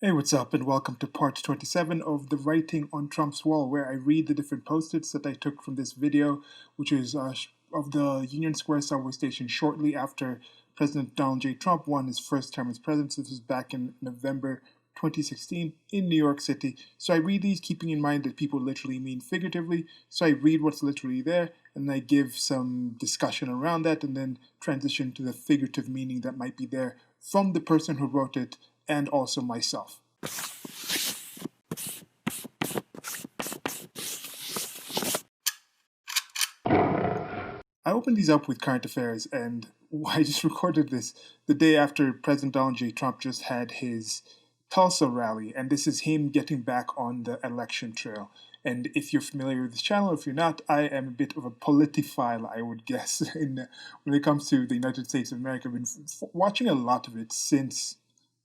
Hey, what's up, and welcome to part 27 of the Writing on Trump's Wall, where I read the different post-its that I took from this video, which is of the Union Square subway station shortly after President Donald J. Trump won his first term as president. So this was back in November 2016 in New York City. So I read these keeping in mind that people literally mean figuratively. So I read what's literally there, and I give some discussion around that, and then transition to the figurative meaning that might be there from the person who wrote it and also myself. I opened these up with current affairs, and I just recorded this the day after President Donald J. Trump just had his Tulsa rally, and this is him getting back on the election trail. And if you're familiar with this channel, if you're not, I am a bit of a politophile, I would guess, when it comes to the United States of America. I've been watching a lot of it since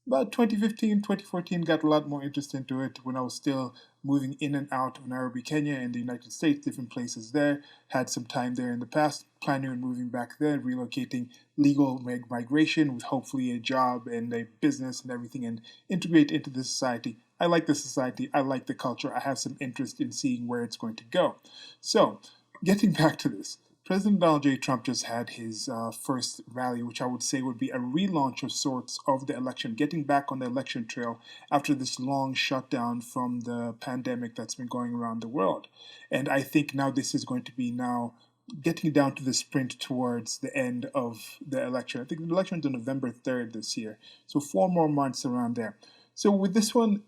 about 2015, 2014, got a lot more interest into it when I was still moving in and out of Nairobi, Kenya, in the United States, different places there. Had some time there in the past, planning on moving back there, relocating legal migration with hopefully a job and a business and everything, and integrate into the society. I like the society, I like the culture, I have some interest in seeing where it's going to go. So, getting back to this. President Donald J. Trump just had his first rally, which I would say would be a relaunch of sorts of the election, getting back on the election trail after this long shutdown from the pandemic that's been going around the world. And I think now this is going to be now getting down to the sprint towards the end of the election. I think the election is on November 3rd this year, so 4 more months around there. So with this one,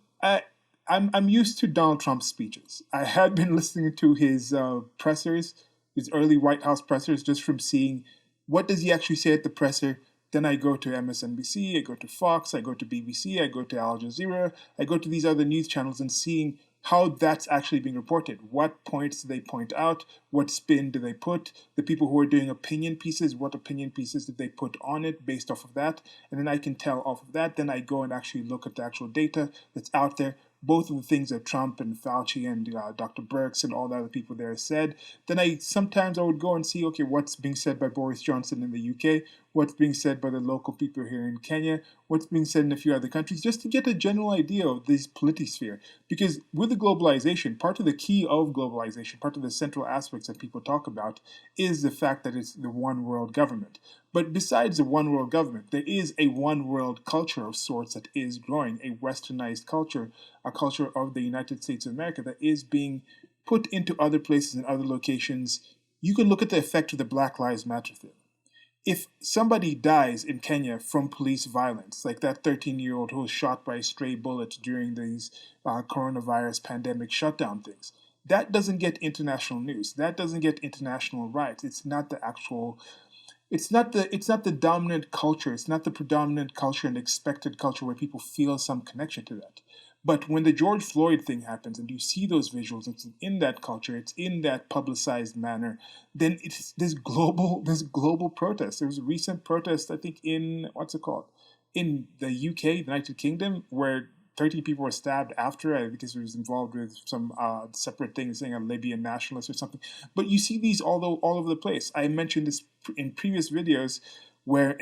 I'm used to Donald Trump's speeches. I had been listening to his pressers, his early White House pressers, just from seeing what does he actually say at the presser. Then I go to MSNBC, I go to Fox, I go to BBC, I go to Al Jazeera, I go to these other news channels and seeing how that's actually being reported. What points do they point out? What spin do they put? The people who are doing opinion pieces, what opinion pieces did they put on it based off of that? And then I can tell off of that. Then I go and actually look at the actual data that's out there, both of the things that Trump and Fauci and Dr. Birx and all the other people there said. Then sometimes I would go and see, okay, what's being said by Boris Johnson in the UK, what's being said by the local people here in Kenya, what's being said in a few other countries, just to get a general idea of this politisphere. Because with the globalization, part of the key of globalization, part of the central aspects that people talk about is the fact that it's the one world government. But besides the one world government, there is a one world culture of sorts that is growing, a westernized culture, a culture of the United States of America that is being put into other places and other locations. You can look at the effect of the Black Lives Matter thing. If somebody dies in Kenya from police violence, like that 13-year-old who was shot by a stray bullet during these coronavirus pandemic shutdown things, that doesn't get international news. That doesn't get international rights. It's not the actual it's not the dominant culture. It's not the predominant culture and expected culture where people feel some connection to that. But when the George Floyd thing happens and you see those visuals, it's in that culture, it's in that publicized manner, then it's this global protest. There was a recent protest, I think, in what's it called? In the UK, the United Kingdom, where 13 people were stabbed after, I because it was involved with some separate things, saying a Libyan nationalist or something. But you see these all over the place. I mentioned this in previous videos where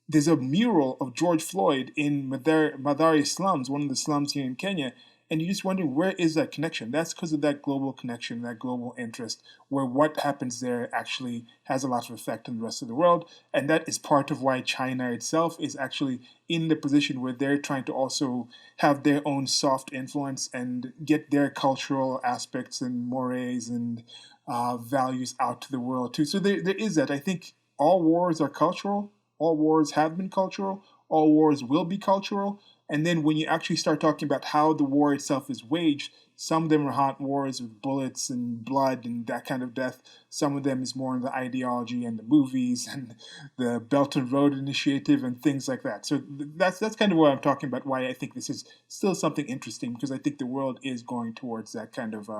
there's a mural of George Floyd in Mathare slums, one of the slums here in Kenya, and you're just wondering, where is that connection? That's because of that global connection, that global interest, where what happens there actually has a lot of effect on the rest of the world. And that is part of why China itself is actually in the position where they're trying to also have their own soft influence and get their cultural aspects and mores and values out to the world too. So there is that. I think all wars are cultural. All wars have been cultural. All wars will be cultural. And then when you actually start talking about how the war itself is waged, some of them are hot wars with bullets and blood and that kind of death. Some of them is more in the ideology and the movies and the Belt and Road Initiative and things like that. So that's kind of what I'm talking about, why I think this is still something interesting, because I think the world is going towards that kind of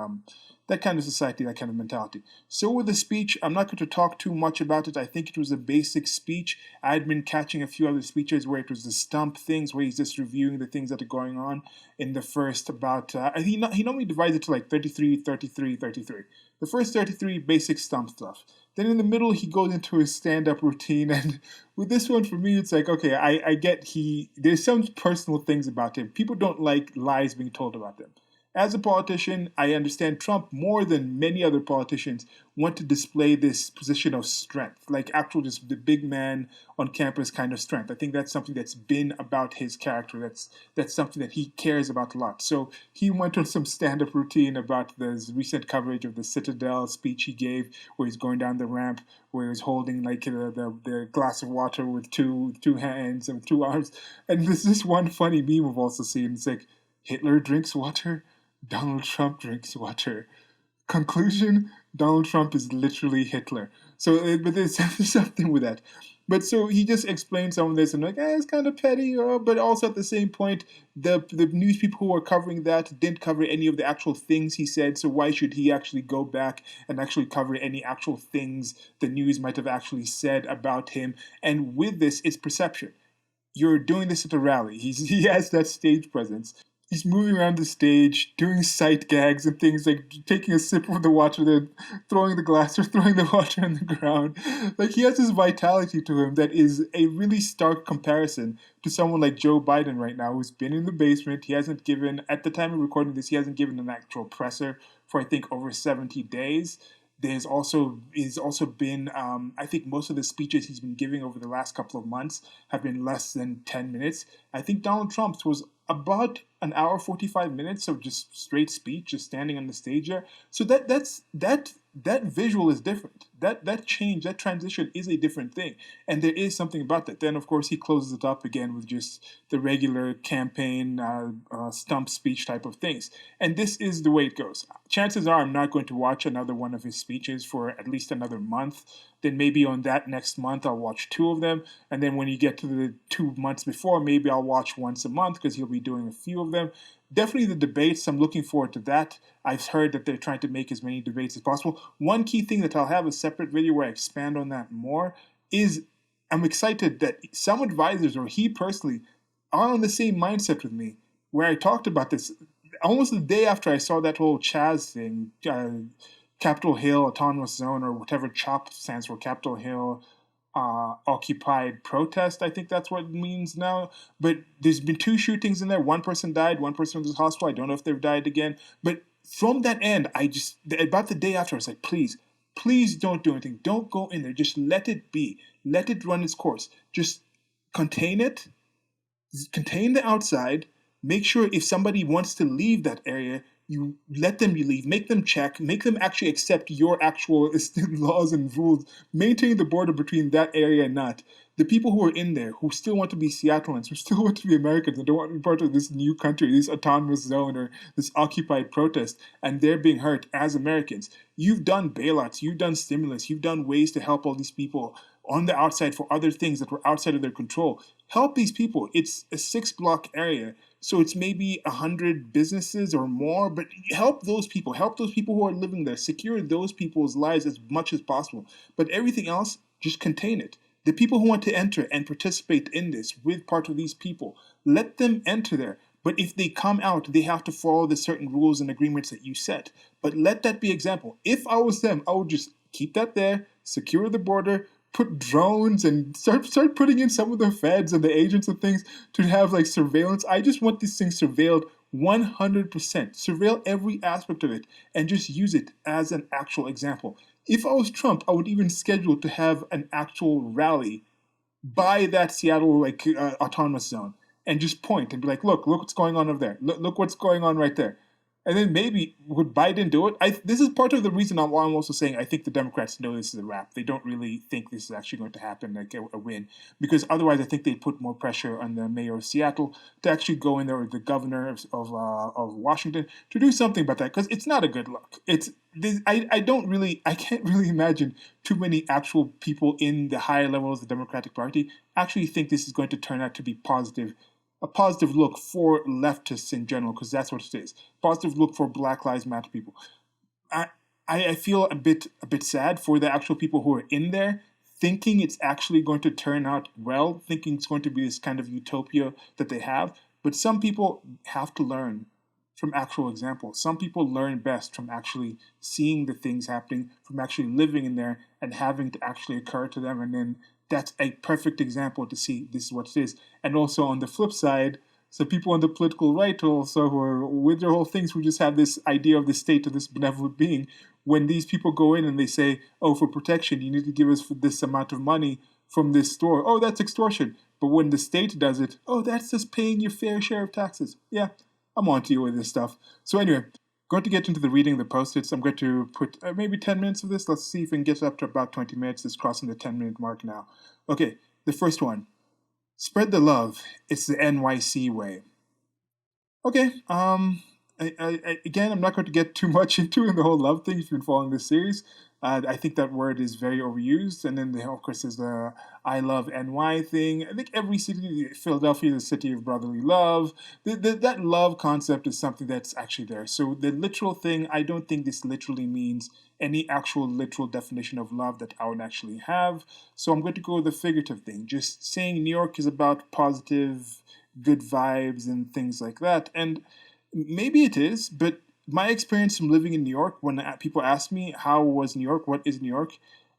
society, that kind of mentality. So with the speech, I'm not going to talk too much about it. I think it was a basic speech. I had been catching a few other speeches where it was the stump things, where he's just reviewing the things that are going on in the first about, he normally divides it to like 33, 33, 33. The first 33 basic stump stuff. Then in the middle, he goes into his stand-up routine, and with this one, for me, it's like, okay, I get there's some personal things about him. People don't like lies being told about them. As a politician, I understand Trump more than many other politicians want to display this position of strength, like actual just the big man on campus kind of strength. I think that's something that's been about his character. That's something that he cares about a lot. So he went on some stand-up routine about the recent coverage of the Citadel speech he gave, where he's going down the ramp, where he's holding like the glass of water with two hands and two arms. And there's this one funny meme I've also seen. It's like, Hitler drinks water, Donald Trump drinks water. Conclusion: Donald Trump is literally Hitler. So, but there's something with that. But so he just explained some of this, and like, it's kind of petty, but also at the same point, the news people who were covering that didn't cover any of the actual things he said. So why should he actually go back and actually cover any actual things the news might have actually said about him? And with this, it's perception. You're doing this at a rally. He has that stage presence. He's moving around the stage, doing sight gags and things like taking a sip of the water, then throwing the glass or throwing the water on the ground. Like he has this vitality to him that is a really stark comparison to someone like Joe Biden right now, who's been in the basement. He hasn't given, at the time of recording this, he hasn't given an actual presser for I think over 70 days. He's also been I think most of the speeches he's been giving over the last couple of months have been less than 10 minutes. I think Donald Trump's was about an hour 45 minutes of just straight speech, just standing on the stage there. So that visual is different. That change, that transition is a different thing, and there is something about that. Then of course he closes it up again with just the regular campaign stump speech type of things, and this is the way it goes. Chances are I'm not going to watch another one of his speeches for at least another month. Then maybe on that next month I'll watch two of them, and then when you get to the 2 months before, maybe I'll watch once a month because he'll be doing a few of them. Definitely the debates, I'm looking forward to that. I've heard that they're trying to make as many debates as possible. One key thing that I'll have a separate video where I expand on that more is I'm excited that some advisors, or he personally, are on the same mindset with me, where I talked about this almost the day after I saw that whole Chaz thing, Capitol Hill Autonomous Zone, or whatever CHOP stands for, Capitol Hill Occupied Protest, I think that's what it means now. But there's been two shootings in there. One person died, one person was in the hospital. I don't know if they've died again. But from that end, about the day after, I was like, please don't do anything. Don't go in there. Just let it be. Let it run its course. Just contain it. Contain the outside. Make sure if somebody wants to leave that area, you let them leave, make them check, make them actually accept your actual laws and rules, maintain the border between that area and not. The people who are in there, who still want to be Seattleans, who still want to be Americans, and don't want to be part of this new country, this autonomous zone, or this occupied protest, and they're being hurt as Americans. You've done bailouts, you've done stimulus, you've done ways to help all these people on the outside for other things that were outside of their control. Help these people. It's a 6-block area, so it's maybe 100 businesses or more, but help those people. Help those people who are living there. Secure those people's lives as much as possible. But everything else, just contain it. The people who want to enter and participate in this with part of these people, let them enter there. But if they come out, they have to follow the certain rules and agreements that you set. But let that be example. If I was them, I would just keep that there, secure the border, put drones and start putting in some of the feds and the agents and things to have like surveillance. I just want these things surveilled 100%. Surveil every aspect of it and just use it as an actual example. If I was Trump, I would even schedule to have an actual rally by that Seattle autonomous zone and just point and be like, look what's going on over there. Look what's going on right there. And then maybe, would Biden do it? This is part of the reason I'm also saying I think the Democrats know this is a wrap. They don't really think this is actually going to happen, like a win. Because otherwise, I think they'd put more pressure on the mayor of Seattle to actually go in there, or the governor of Washington, to do something about that. Because it's not a good look. I can't really imagine too many actual people in the higher levels of the Democratic Party actually think this is going to turn out to be a positive look for leftists in general, because that's what it is. Positive look for Black Lives Matter people. I feel a bit sad for the actual people who are in there, thinking it's actually going to turn out well, thinking it's going to be this kind of utopia that they have. But some people have to learn from actual examples. Some people learn best from actually seeing the things happening, from actually living in there and having to actually occur to them. And then that's a perfect example to see this is what it is. And also on the flip side, so people on the political right also who are with their whole things who just have this idea of the state of this benevolent being, when these people go in and they say, oh, for protection, you need to give us this amount of money from this store. Oh, that's extortion. But when the state does it, oh, that's just paying your fair share of taxes. Yeah, I'm on to you with this stuff. So anyway, going to get into the reading of the post-its. I'm going to put maybe 10 minutes of this. Let's see if we can get up to about 20 minutes. It's crossing the 10-minute mark now. Okay, the first one. Spread the love. It's the NYC way. Okay, again, I'm not going to get too much into the whole love thing if you've been following this series. I think that word is very overused. And then, of course, there's the I love NY thing. I think every city, Philadelphia is a city of brotherly love. That love concept is something that's actually there. So the literal thing, I don't think this literally means any actual literal definition of love that I would actually have. So I'm going to go with the figurative thing. Just saying New York is about positive, good vibes and things like that. And maybe it is, but my experience from living in New York, when people ask me how was New York, what is New York,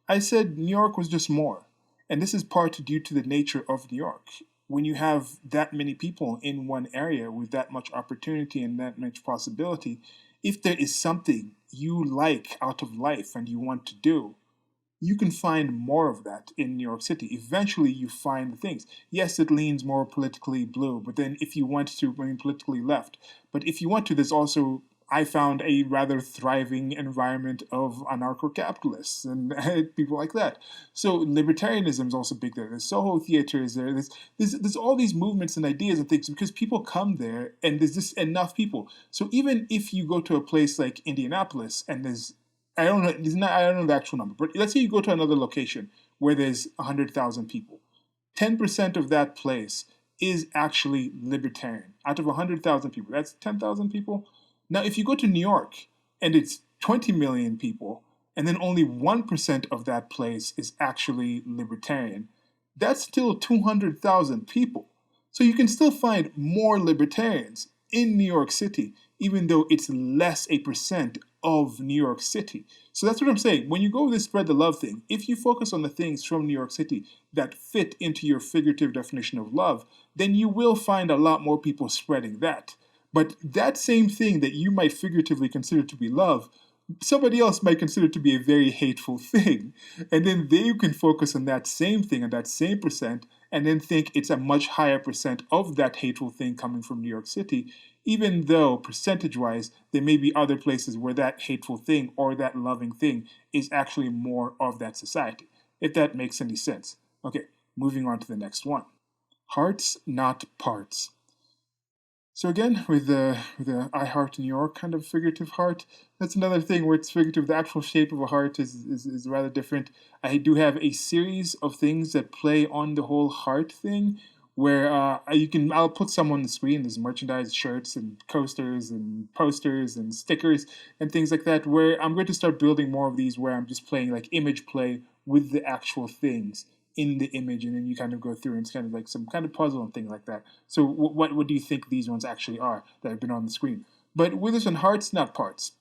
I said New York was just more. And this is part due to the nature of New York. When you have that many people in one area with that much opportunity and that much possibility, if there is something you like out of life and you want to do, you can find more of that in New York City. Eventually, you find the things. Yes, it leans more politically blue, but then if you want to, I mean, politically left. But if you want to, there's also, I found a rather thriving environment of anarcho-capitalists and people like that. So libertarianism is also big there. There's Soho Theater is there. There's all these movements and ideas and things because people come there and there's just enough people. So even if you go to a place like Indianapolis and there's I don't know. I don't know the actual number, but let's say you go to another location where there's 100,000 people. 10% of that place is actually libertarian. Out of 100,000 people, that's 10,000 people. Now, if you go to New York and it's 20 million people, and then only 1% of that place is actually libertarian, that's still 200,000 people. So you can still find more libertarians in New York City, even though it's less a percent of New York City. So that's what I'm saying. When you go with this spread the love thing, if you focus on the things from New York City that fit into your figurative definition of love, then you will find a lot more people spreading that. But that same thing that you might figuratively consider to be love, somebody else might consider to be a very hateful thing. And then they can focus on that same thing and that same percent and then think it's a much higher percent of that hateful thing coming from New York City, even though percentage-wise, there may be other places where that hateful thing or that loving thing is actually more of that society, if that makes any sense. Okay, moving on to the next one. Hearts, not parts. So again, with the I Heart New York kind of figurative heart, that's another thing where it's figurative. The actual shape of a heart is rather different. I do have a series of things that play on the whole heart thing, where I'll put some on the screen. There's merchandise, shirts, and coasters, and posters, and stickers, and things like that, where I'm going to start building more of these where I'm just playing like image play with the actual things in the image, and then you kind of go through and it's kind of like some kind of puzzle and things like that. So what do you think these ones actually are that have been on the screen? But with this one, hearts, not parts.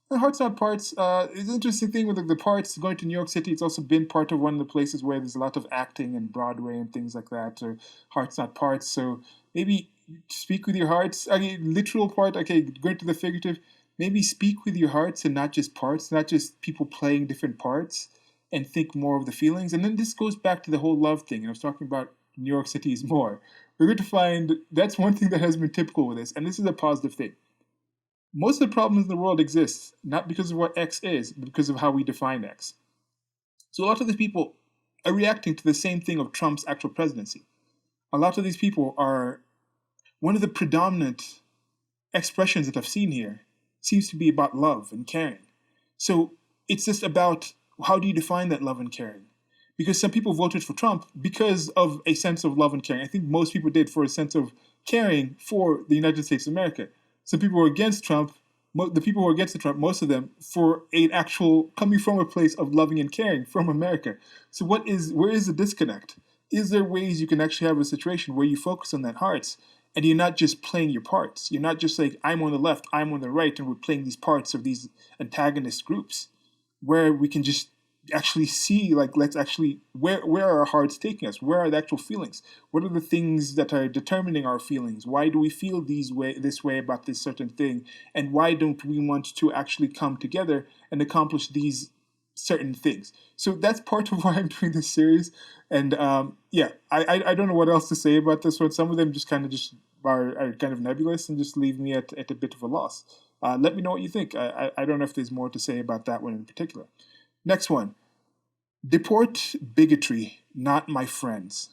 And hearts, not parts is an interesting thing with the parts. Going to New York City, it's also been part of one of the places where there's a lot of acting and Broadway and things like that. So hearts, not parts. So maybe speak with your hearts. Okay, literal part. Okay, going to the figurative. Maybe speak with your hearts and not just parts, not just people playing different parts, and think more of the feelings. And then this goes back to the whole love thing. And I was talking about New York City is more. We're going to find that's one thing that has been typical with this. And this is a positive thing. Most of the problems in the world exist not because of what X is, but because of how we define X. So a lot of these people are reacting to the same thing of Trump's actual presidency. A lot of these people are, one of the predominant expressions that I've seen here seems to be about love and caring. So it's just about how do you define that love and caring? Because some people voted for Trump because of a sense of love and caring. I think most people did for a sense of caring for the United States of America. Some people were against Trump, the people who were against Trump, most of them, for an actual coming from a place of loving and caring from America. So where is the disconnect? Is there ways you can actually have a situation where you focus on that hearts And you're not just playing your parts. You're not just like, I'm on the left, I'm on the right, and we're playing these parts of these antagonist groups, where we can just actually see, like, let's actually, where are our hearts taking us? Where are the actual feelings? What are the things that are determining our feelings? Why do we feel this way about this certain thing? And why don't we want to actually come together and accomplish these certain things? So that's part of why I'm doing this series. And yeah, I don't know what else to say about this one. Some of them just kind of are kind of nebulous and just leave me at a bit of a loss. Let me know what you think. I don't know if there's more to say about that one in particular. Next one. Deport bigotry, not my friends.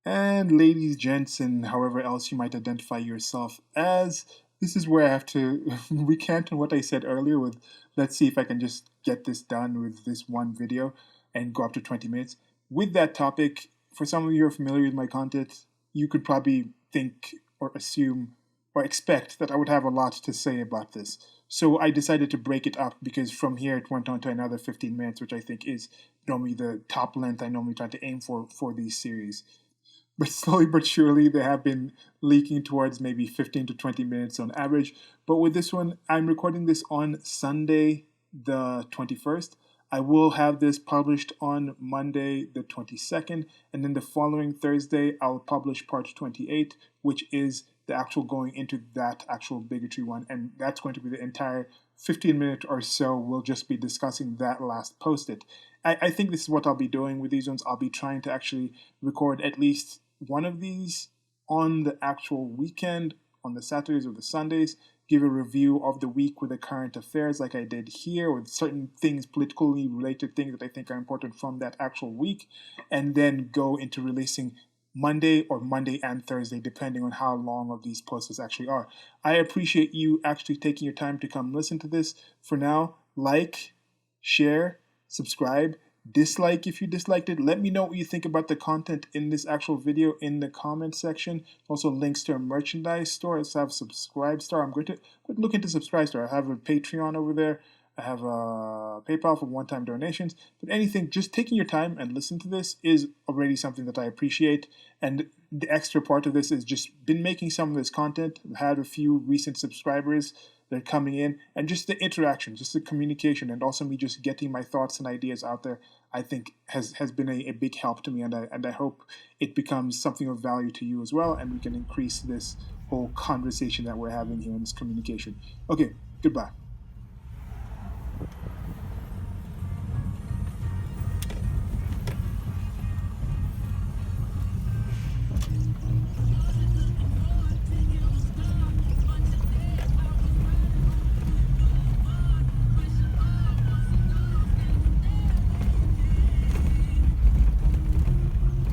And ladies, gents, and however else you might identify yourself as, this is where I have to recant on what I said earlier with, let's see if I can just get this done with this one video and go up to 20 minutes. With that topic, for some of you who are familiar with my content, you could probably think or assume or expect that I would have a lot to say about this. So I decided to break it up because from here it went on to another 15 minutes, which I think is normally the top length I normally try to aim for these series. But slowly but surely, they have been leaking towards maybe 15 to 20 minutes on average. But with this one, I'm recording this on Sunday, the 21st. I will have this published on Monday, the 22nd. And then the following Thursday, I'll publish part 28, which is the actual going into that actual bigotry one. And that's going to be the entire 15 minute or so. We'll just be discussing that last post-it. I think this is what I'll be doing with these ones. I'll be trying to actually record at least one of these on the actual weekend, on the Saturdays or the Sundays, give a review of the week with the current affairs like I did here, with certain things, politically related things that I think are important from that actual week, and then go into releasing Monday or Monday and Thursday, depending on how long of these posts actually are. I appreciate you actually taking your time to come listen to this. For now, like, share, subscribe, dislike if you disliked it. Let me know what you think about the content in this actual video in the comment section. Also links to a merchandise store. I have Subscribe Star. I'm going to look into Subscribe Star. I have a Patreon over there. I have a PayPal for one-time donations. But anything, just taking your time and listen to this is already something that I appreciate. And the extra part of this is just been making some of this content. I've had a few recent subscribers that are coming in, and just the interaction, just the communication, and also me just getting my thoughts and ideas out there, I think has been a big help to me, and I hope it becomes something of value to you as well, and we can increase this whole conversation that we're having here in this communication. Okay, goodbye.